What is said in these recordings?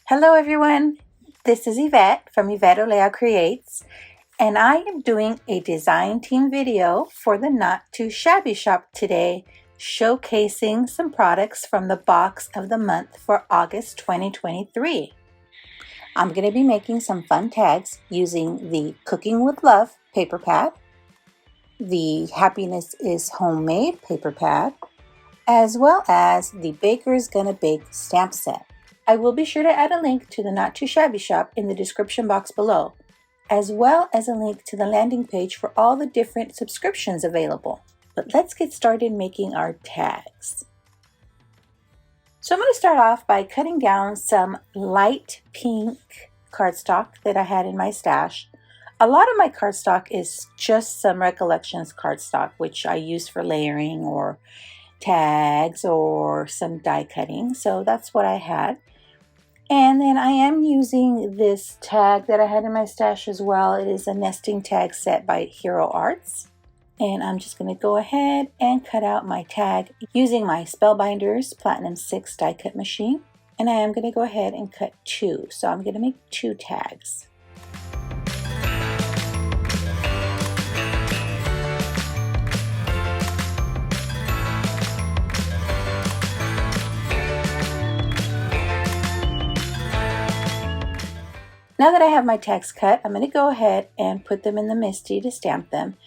Hello everyone, this is Yvette from Yvette Olea Creates, and I am doing a design team video for the Not Too Shabby shop today, showcasing some products from the box of the month for August 2023. I'm going to be making some fun tags using the Cooking with Love paper pad, the Happiness is Homemade paper pad, as well as the Baker's Gonna Bake stamp set. I will be sure to add a link to the Not Too Shabby shop in the description box below, as well as a link to the landing page for all the different subscriptions available. But let's get started making our tags. So I'm going to start off by cutting down some light pink cardstock that I had in my stash. A lot of my cardstock is just some Recollections cardstock, which I use for layering or tags or some die cutting. So that's what I had. And then I am using this tag that I had in my stash as well. It is a nesting tag set by Hero Arts. And I'm just going to go ahead and cut out my tag using my Spellbinders Platinum 6 die cut machine. And I am going to go ahead and cut 2. So I'm going to make 2 tags. Now that I have my tags cut, I'm going to go ahead and put them in the MISTI to stamp them.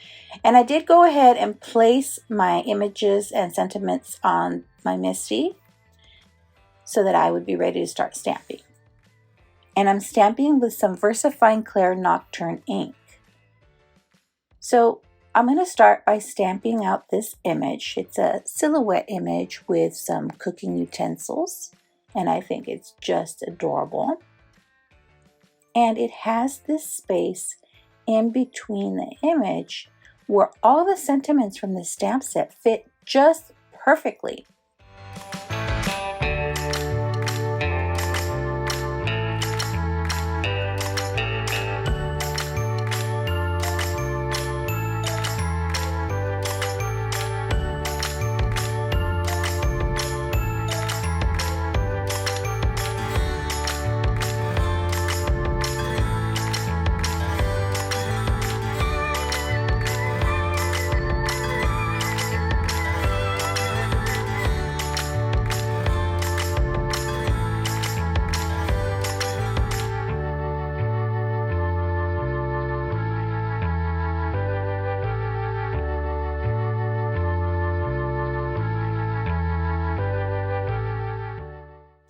And I did go ahead and place my images and sentiments on my MISTI so that I would be ready to start stamping. And I'm stamping with some VersaFine Clair Nocturne ink. So I'm going to start by stamping out this image. It's a silhouette image with some cooking utensils, and I think it's just adorable. And it has this space in between the image where all the sentiments from the stamp set fit just perfectly.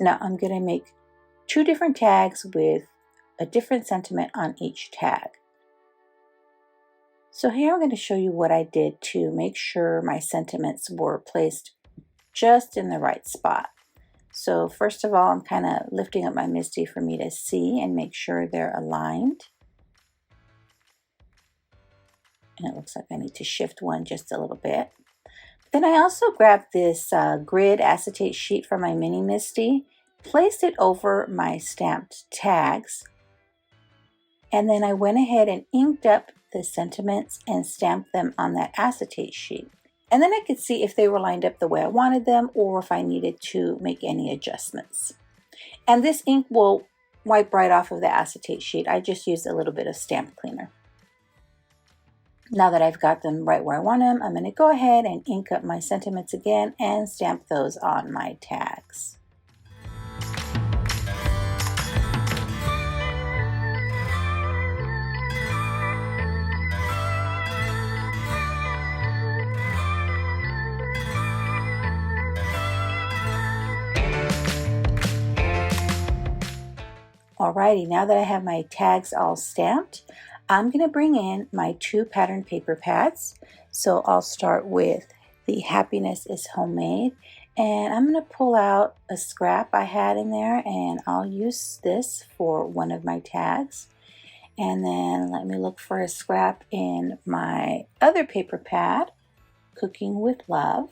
Now I'm going to make 2 different tags with a different sentiment on each tag. So here I'm going to show you what I did to make sure my sentiments were placed just in the right spot. So first of all, I'm kind of lifting up my MISTI for me to see and make sure they're aligned. And it looks like I need to shift one just a little bit. Then I also grabbed this grid acetate sheet from my mini MISTI, placed it over my stamped tags, and then I went ahead and inked up the sentiments and stamped them on that acetate sheet. And then I could see if they were lined up the way I wanted them or if I needed to make any adjustments. And this ink will wipe right off of the acetate sheet. I just used a little bit of stamp cleaner. Now that I've got them right where I want them, I'm going to go ahead and ink up my sentiments again and stamp those on my tags. Alrighty, now that I have my tags all stamped, I'm going to bring in my 2 pattern paper pads. So I'll start with the Happiness is Homemade, and I'm going to pull out a scrap I had in there, and I'll use this for one of my tags. And then let me look for a scrap in my other paper pad, Cooking with Love.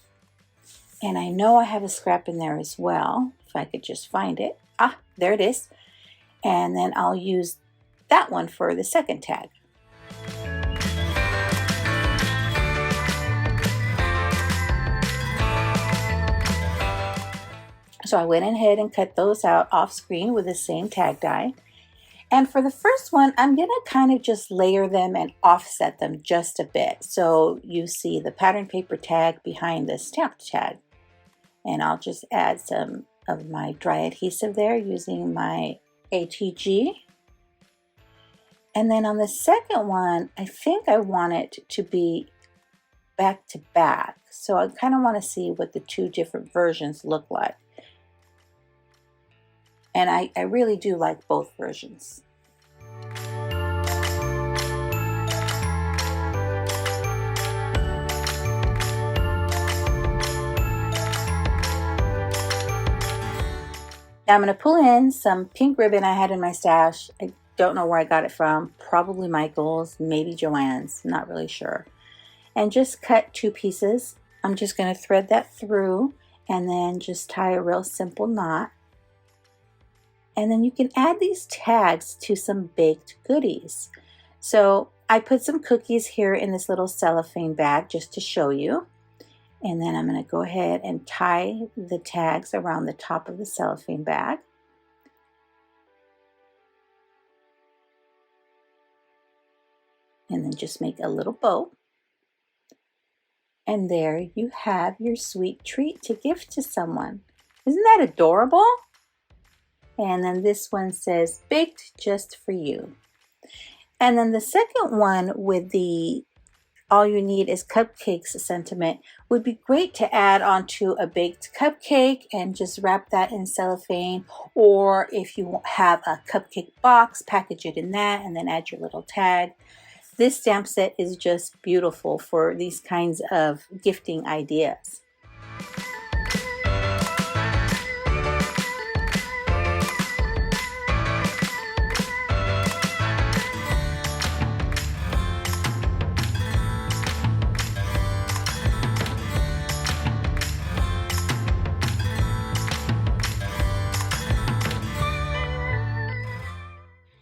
And I know I have a scrap in there as well, if I could just find it. Ah, there it is. And then I'll use that one for the second tag. So I went ahead and cut those out off screen with the same tag die. And for the first one, I'm going to kind of just layer them and offset them just a bit. So you see the pattern paper tag behind the stamped tag. And I'll just add some of my dry adhesive there using my ATG. And then on the second one, I think I want it to be back to back. So I kind of want to see what the two different versions look like. And I really do like both versions. Now I'm going to pull in some pink ribbon I had in my stash. I don't know where I got it from. Probably Michael's, maybe Joann's, not really sure. And just cut 2 pieces. I'm just going to thread that through and then just tie a real simple knot. And then you can add these tags to some baked goodies. So I put some cookies here in this little cellophane bag just to show you. And then I'm going to go ahead and tie the tags around the top of the cellophane bag. And then just make a little bow. And there you have your sweet treat to gift to someone. Isn't that adorable? And then this one says, baked just for you. And then the second one with the all you need is cupcakes sentiment would be great to add onto a baked cupcake and just wrap that in cellophane. Or if you have a cupcake box, package it in that and then add your little tag. This stamp set is just beautiful for these kinds of gifting ideas.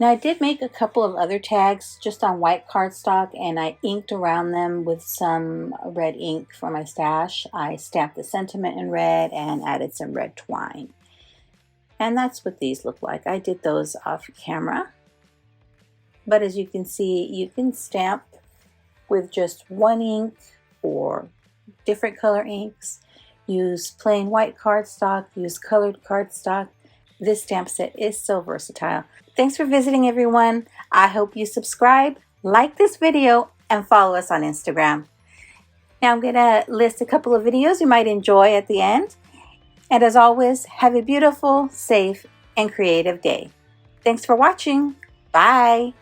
Now I did make a couple of other tags just on white cardstock and I inked around them with some red ink for my stash. I stamped the sentiment in red and added some red twine. And that's what these look like. I did those off camera. But as you can see, you can stamp with just one ink or different color inks. Use plain white cardstock, use colored cardstock. This stamp set is so versatile. Thanks for visiting, everyone. I hope you subscribe, like this video, and follow us on Instagram. Now I'm going to list a couple of videos you might enjoy at the end. And as always, have a beautiful, safe, and creative day. Thanks for watching. Bye.